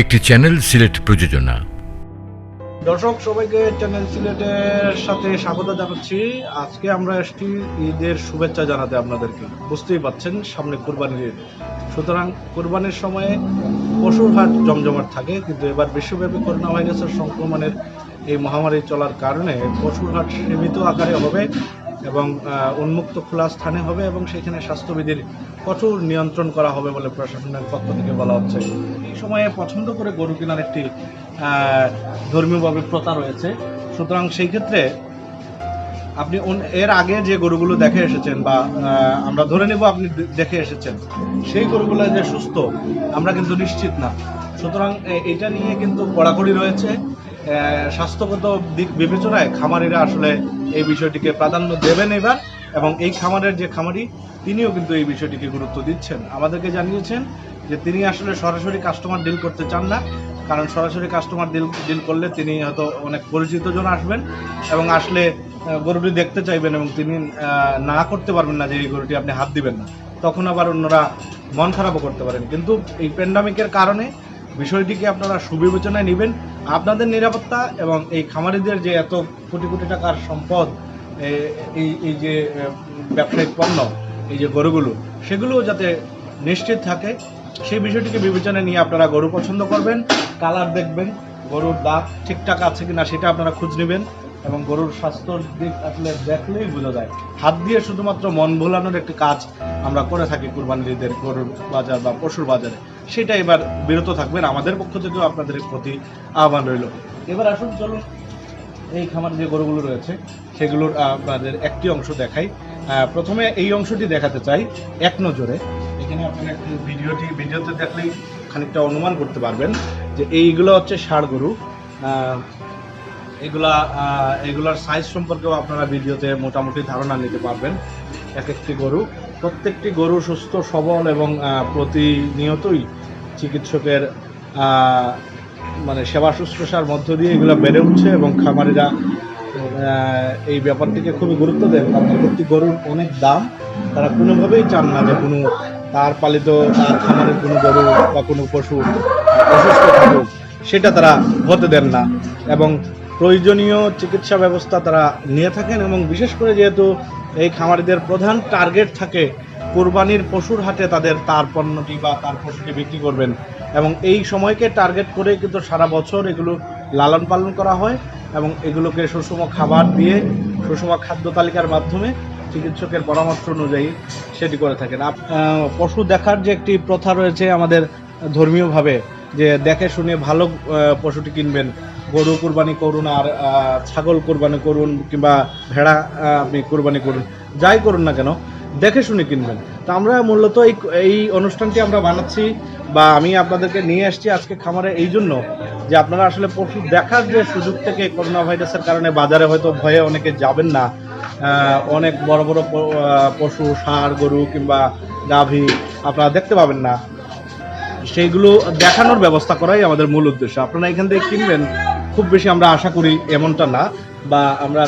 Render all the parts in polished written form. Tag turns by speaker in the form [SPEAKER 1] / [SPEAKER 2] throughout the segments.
[SPEAKER 1] একটি চ্যানেল সিলেট প্রযোজনা।
[SPEAKER 2] দর্শক সবাইকে চ্যানেল সিলেটের সাথে স্বাগত জানাচ্ছি। আজকে আমরা এসেছি ঈদের শুভেচ্ছা জানাতে আপনাদেরকে। বুঝতেই পাচ্ছেন সামনে কুরবানির ঈদ, সুতরাং কুরবানির সময়ে পশুর হাট জমজমাট থাকে, কিন্তু এবার বিশ্বব্যাপী করোনা ভাইরাসের সংক্রমণের এই মহামারী চলার কারণে পশুর হাট সীমিত আকারে হবে এবং উন্মুক্ত খোলা স্থানে হবে এবং সেখানে স্বাস্থ্যবিধির কঠোর নিয়ন্ত্রণ করা হবে বলে প্রশাসনের পক্ষ থেকে বলা হচ্ছে। এই সময়ে পছন্দ করে গরু কেনার একটি ধর্মীয়ভাবে প্রথা রয়েছে, সুতরাং সেই ক্ষেত্রে আপনি এর আগে যে গরুগুলো দেখে এসেছেন বা আমরা ধরে নেব আপনি দেখে এসেছেন, সেই গরুগুলো যে সুস্থ আমরা কিন্তু নিশ্চিত না। সুতরাং এটা নিয়ে কিন্তু কড়াকড়ি রয়েছে। স্বাস্থ্যগত দিক বিবেচনায় খামারিরা আসলে এই বিষয়টিকে প্রাধান্য দেবেন এবার, এবং এই খামারের যে খামারি তিনিও কিন্তু এই বিষয়টিকে গুরুত্ব দিচ্ছেন। আমাদেরকে জানিয়েছেন যে তিনি আসলে সরাসরি কাস্টমার ডিল করতে চান না, কারণ সরাসরি কাস্টমার ডিল করলে তিনি হয়তো অনেক পরিচিত জন আসবেন এবং আসলে গরুটি দেখতে চাইবেন এবং তিনি না করতে পারবেন না যে এই গরুটি আপনি হাত দিবেন না, তখন আবার অন্যরা মন খারাপও করতে পারেন। কিন্তু এই প্যান্ডামিকের কারণে বিষয়টিকে আপনারা সুবিবেচনায় নেবেন। আপনাদের নিরাপত্তা এবং এই খামারিদের যে এত কোটি কোটি টাকার সম্পদ, এই যে ব্যবসায়িক পণ্য, এই যে গরুগুলো, সেগুলোও যাতে নিশ্চিত থাকে সেই বিষয়টিকে বিবেচনায় নিয়ে আপনারা গরু পছন্দ করবেন। কালার দেখবেন, গরুর দাঁত ঠিকঠাক আছে কিনা সেটা আপনারা খোঁজ নেবেন এবং গরুর স্বাস্থ্যর দিক আসলে দেখলেই বোঝা যায়। হাত দিয়ে শুধুমাত্র মন ভোলানোর একটি কাজ আমরা করে থাকি কুরবানির ঈদের গরুর বাজার বা পশুর বাজারে, সেটা এবার বিরত থাকবেন। আমাদের পক্ষ থেকেও আপনাদের প্রতি আহ্বান রইল। এবার আসুন চলুন এই খামারে যে গরুগুলো রয়েছে সেগুলোর আপনাদের একটি অংশ দেখাই। প্রথমে এই অংশটি দেখাতে চাই এক নজরে। এখানে আপনারা একটু ভিডিওতে দেখলেই খানিকটা অনুমান করতে পারবেন যে এইগুলো হচ্ছে ষাঁড় গরু। এগুলার সাইজ সম্পর্কেও আপনারা ভিডিওতে মোটামুটি ধারণা নিতে পারবেন। এক একটি গরু, প্রত্যেকটি গরু সুস্থ সবল এবং প্রতিনিয়তই চিকিৎসকের মানে সেবা শুশ্রূষার মধ্য দিয়ে এগুলো বেড়ে উঠছে এবং খামারিরা এই ব্যাপারটিকে খুবই গুরুত্ব দেন, কারণ প্রতি গরুর অনেক দাম। তারা কোনোভাবেই চান না যে কোনো তার পালিত তার খামারের কোনো গরু বা কোনো পশু অসুস্থ থাকুক, সেটা তারা হতে দেন না এবং প্রয়োজনীয় চিকিৎসা ব্যবস্থা তারা নিয়ে থাকেন। এবং বিশেষ করে যেহেতু এই খামারিদের প্রধান টার্গেট থাকে কোরবানির পশুর হাটে তার পণ্যটি বা তার পশুটি বিক্রি করবেন, এবং এই সময়কে টার্গেট করে কিন্তু সারা বছর এগুলো লালন পালন করা হয় এবং এগুলোকে সুষম খাবার দিয়ে সুষম খাদ্য তালিকার মাধ্যমে চিকিৎসকের পরামর্শ অনুযায়ী সেটি করে থাকেন। পশু দেখার যে একটি প্রথা রয়েছে আমাদের ধর্মীয়ভাবে, যে দেখে শুনে ভালো পশুটি কিনবেন। গরু কুরবানি করুন আর ছাগল কুরবানি করুন কিংবা ভেড়া আপনি কুরবানি করুন, যাই করুন না কেন দেখে শুনে কিনবেন। তো আমরা মূলত এই অনুষ্ঠানটি আমরা বানাচ্ছি বা আমি আপনাদেরকে নিয়ে আসছি আজকে খামারে এই জন্য যে আপনারা আসলে পশু দেখার যে সুযোগ থেকে করোনা ভাইরাসের কারণে বাজারে হয়তো ভয়ে অনেকে যাবেন না, অনেক বড় বড় পশু ষাঁড় গরু কিংবা গাভী আপনারা দেখতে পাবেন না, সেইগুলো দেখানোর ব্যবস্থা করাই আমাদের মূল উদ্দেশ্য। আপনারা এখান থেকে কিনবেন খুব বেশি আমরা আশা করি এমনটা না, বা আমরা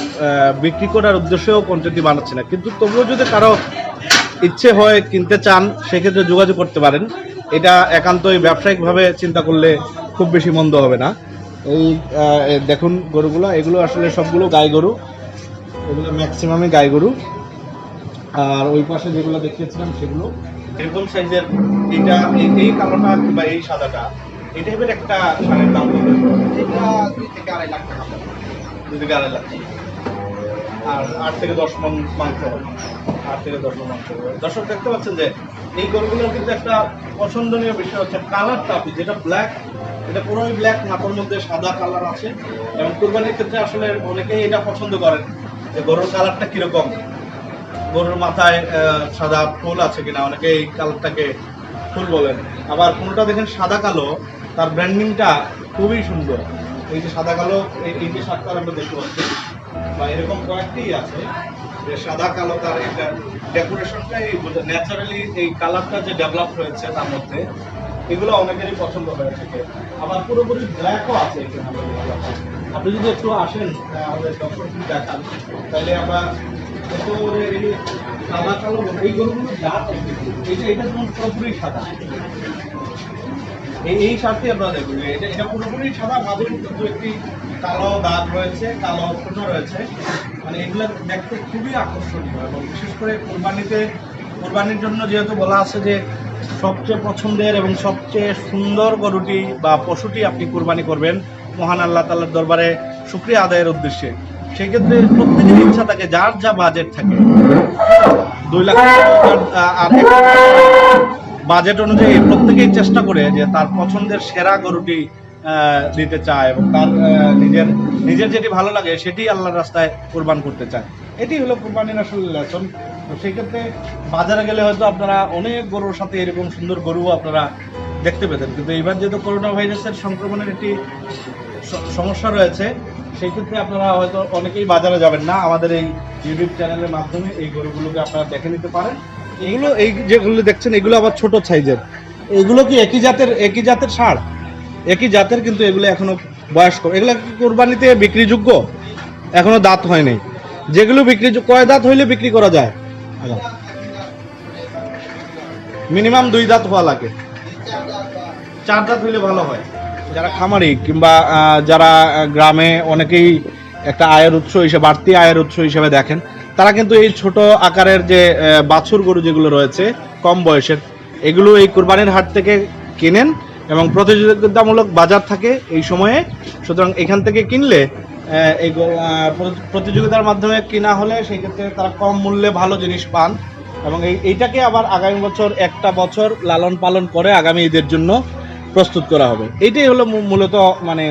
[SPEAKER 2] বিক্রি করার উদ্দেশ্যেও কন্টেন্টটি বানাচ্ছি না, কিন্তু তবুও যদি কারো ইচ্ছে হয় কিনতে চান সেক্ষেত্রে যোগাযোগ করতে পারেন। এটা একান্তই ব্যবসায়িকভাবে চিন্তা করলে খুব বেশি মন্দ হবে না। এই দেখুন গরুগুলো, এগুলো আসলে সবগুলো গাই গরু, এগুলো ম্যাক্সিমামই গাই গরু। আর ওই পাশে যেগুলো দেখিয়েছিলাম সেগুলো এরকম সাইজের। এটা এই কালোটা কিংবা এই সাদাটা এই টাইপের একটা ষাঁড়ের দাম হবে, এটা 2 থেকে 2.5 লাখ টাকা, 2 থেকে 2.5 লাখ টাকা। আর 8 থেকে 10 মণ মাংস হবে, 8 থেকে 10 মণ মাংস হবে। দর্শক দেখতে পাচ্ছেন যে এই গরুগুলোর কিন্তু একটা পছন্দনীয় বিষয় হচ্ছে কালারটা, যেটা ব্ল্যাক, এটা পুরোই ব্ল্যাক, মাথার মধ্যে সাদা কালার আছে এবং কুরবানির ক্ষেত্রে আসলে অনেকেই এটা পছন্দ করেন যে গরুর কালারটা কিরকম, গরুর মাথায় সাদা ফুল আছে কিনা, অনেকে এই কালারটাকে ফুল বলেন। আবার কোনোটা দেখেন সাদা কালো, তার ব্র্যান্ডিংটা খুবই সুন্দর। এই যে সাদা কালো এই যে শার্টটা আমরা দেখতে পাচ্ছি বা এরকম কয়েকটি আছে যে সাদা কালো, তার একটা ডেকোরেশনটা এই ন্যাচারালি এই কালারটা যে ডেভেলপ হয়েছে তার মধ্যে, এগুলো অনেকেরই পছন্দ হয়ে থাকে। আবার পুরোপুরি ব্ল্যাকও আছে এখানে। আপনি যদি একটু আসেন আমাদের দর্শকদের দেখান, তাহলে আমরা সাদা কালো এই গরুগুলো জাত, এটা যেমন পুরোপুরি সাদা, এই শার্টটি আপনারা দেখুন, এটা পুরোপুরি সাদা, মাঝে কিন্তু একটি কালো দাগ রয়েছে, কালো ফোঁটা রয়েছে। মানে এগুলো দেখতে খুবই আকর্ষণীয়, এবং বিশেষ করে কোরবানির জন্য যেহেতু বলা আছে যে সবচেয়ে পছন্দের এবং সবচেয়ে সুন্দর গরুটি বা পশুটি আপনি কোরবানি করবেন মহান আল্লাহ তাআলার দরবারে শুকরিয়া আদায়ের উদ্দেশ্যে, সেই ক্ষেত্রে প্রত্যেকের ইচ্ছা থাকে, যার যা বাজেট থাকে 2 লাখ আর বাজেট অনুযায়ী প্রত্যেকেই চেষ্টা করে যে তার পছন্দের সেরা গরুটি দিতে চায়, এবং তার নিজের যেটি ভালো লাগে সেটি আল্লাহর রাস্তায় কোরবান করতে চায়। এটি হলো কোরবানির আসল লেসন। তো সেই ক্ষেত্রে বাজারে গেলে হয়তো আপনারা অনেক গরুর সাথে এরকম সুন্দর গরুও আপনারা দেখতে পেতেন, কিন্তু এবার যেহেতু করোনা ভাইরাসের সংক্রমণের একটি সমস্যা রয়েছে, সেই ক্ষেত্রে আপনারা হয়তো অনেকেই বাজারে যাবেন না। আমাদের এই ইউটিউব চ্যানেলের মাধ্যমে এই গরুগুলোকে আপনারা দেখে নিতে পারেন। এগুলো এই যেগুলো দেখছেন এগুলো আবার ছোট সাইজের। এগুলো কি একই জাতের ষাঁড়, একই জাতের, কিন্তু এগুলো এখনো বয়স্ক। এগুলো কি কোরবানিতে বিক্রিযোগ্য? এখনো দাঁত হয় নাই। যেগুলো কয় দাঁত হইলে বিক্রি করা যায়? মিনিমাম 2 দাঁত হওয়া লাগে, 4 দাঁত হইলে ভালো হয়। যারা খামারি কিংবা যারা গ্রামে অনেকেই একটা আয়ের উৎস হিসেবে, বাড়তি আয়ের উৎস হিসেবে দেখেন, তারা কিন্তু এই ছোট আকারের যে বাছুর গরু যেগুলো রয়েছে কম বয়সের, এগুলো এই কোরবানির হাট থেকে কেনেন, এবং প্রতিযোগিতামূলক বাজার থাকে এই সময়ে। সুতরাং এখান থেকে কিনলে এই প্রতিযোগিতার মাধ্যমে কিনা হলে সেই ক্ষেত্রে তারা কম মূল্যে ভালো জিনিস পান, এবং এইটাকে আবার আগামী বছর একটা বছর লালন পালন করে আগামী ঈদের জন্য প্রস্তুত করা হবে। এইটাই হলো মূলত মানে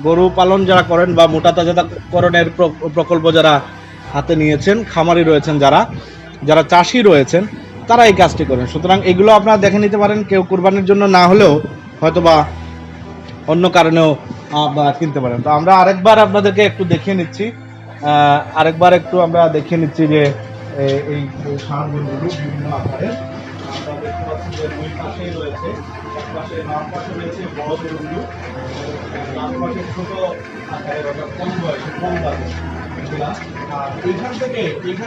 [SPEAKER 2] গরু পালন যারা করেন বা মোটা তাজাকরণের প্রকল্প যারা হাতে নিয়েছেন, খামারি রয়েছেন, যারা চাষি রয়েছেন, তারা এই কাজটি করেন। সুতরাং এগুলো আপনারা দেখে নিতে পারেন, কেউ কোরবানির জন্য না হলেও হয়তো বা অন্য কারণেও কিনতে পারেন। তো আমরা আরেকবার আপনাদেরকে একটু দেখিয়ে নিচ্ছি, যে এই ষাঁড়গুলো বিভিন্ন আকারের। আমরা দেখতে পাচ্ছি যে দুই পাশেই রয়েছে, এক পাশে বাম পাশে রয়েছে বড় গরুগুলো, ডান পাশে ছোট আকারের, কম বয়সে কম দাঁতের এগুলা। আর এইখান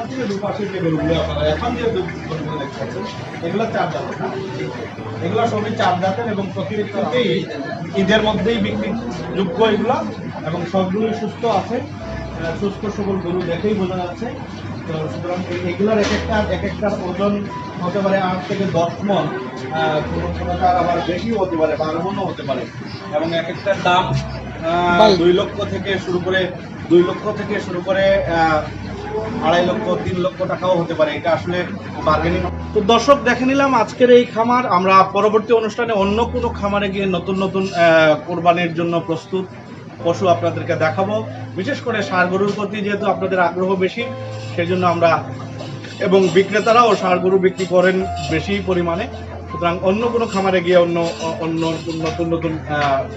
[SPEAKER 2] থেকে দুপাশের যে গরুগুলো আপনারা এখন যে গরুগুলো দেখতে পাচ্ছেন, এগুলো 4 দাঁতের, এগুলো সবই 4 দাঁতের, এবং প্রতিটি ঈদের মধ্যেই বিক্রিযোগ্য এগুলো, এবং সবগুলোই সুস্থ আছে, সুস্থ সবল গরু দেখেই বোঝা যাচ্ছে। তো সুতরাং এগুলোর এক একটার ওজন হতে পারে 8 থেকে 10 মণ, কোনোটার আবার বেশিও হতে পারে, 12 মণও হতে পারে, এবং এক একটার দাম 2 লক্ষ থেকে শুরু করে 2.5 লক্ষ 3 লক্ষ টাকাও হতে পারে। এটা আসলে বার্গেনিং। তো দর্শক, দেখে নিলাম আজকের এই খামার। আমরা পরবর্তী অনুষ্ঠানে অন্য কোনো খামারে গিয়ে নতুন কোরবানির জন্য প্রস্তুত পশু আপনাদেরকে দেখাবো। বিশেষ করে ষাঁড় গরুর প্রতি যেহেতু আপনাদের আগ্রহ বেশি, সেই জন্য আমরা, এবং বিক্রেতারাও ষাঁড় গরু বিক্রি করেন বেশি পরিমাণে। সুতরাং অন্য কোনো খামারে গিয়ে অন্য নতুন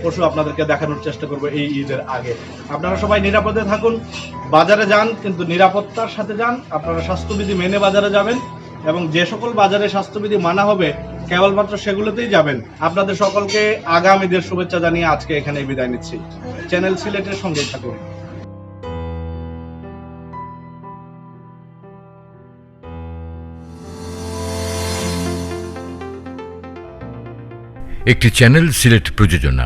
[SPEAKER 2] পশু আপনাদেরকে দেখানোর চেষ্টা করবো এই ঈদের আগে। আপনারা সবাই নিরাপদে থাকুন, বাজারে যান কিন্তু নিরাপত্তার সাথে যান। আপনারা স্বাস্থ্যবিধি মেনে বাজারে যাবেন, এবং যে সকল বাজারে স্বাস্থ্যবিধি মানা হবে কেবলমাত্র সেগুলোতেই যাবেন। আপনাদের সকলকে আগাম ঈদের শুভেচ্ছা জানিয়ে আজকে এখানে বিদায় নিচ্ছি। চ্যানেল সিলেটের সঙ্গেই থাকুন।
[SPEAKER 1] একটি চ্যানেল সিলেট প্রযোজনা।